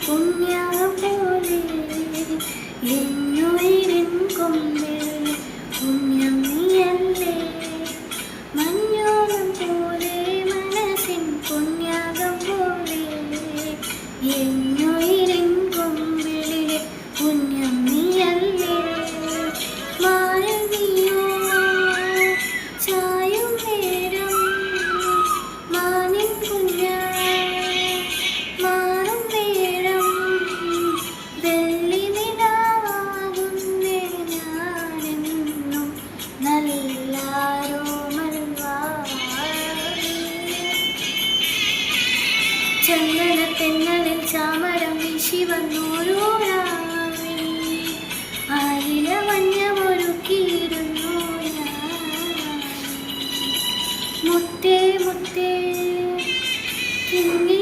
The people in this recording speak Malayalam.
പുണ്യാകം പോലെ എന്നുയിരിൻ കൊമ്പിൽ പുണ്യം നീയല്ലേ. മഞ്ഞോളം പോലെ മനസ്സിൻ പുണ്യാകം പോലെ എന്നുയിരിൻ കൊമ്പിൽ പുണ്യം നീയല്ലേ. മാറിൽ നീയോ ചായും നേരം മാനിൻ കുഞ്ഞായി മാറും നേരം വെള്ളി നിലാവാകുന്നേ ഞാനെന്നും നല്ലാരോ ചന്ദനത്തെന്നലിൽ ചാമരം വീശി വന്നോരോ രാവിൽ ആയില മഞ്ഞമൊരുക്കിയിരുന്നു ഞാൻ. മുത്തേ മുത്തേ കിങ്ങി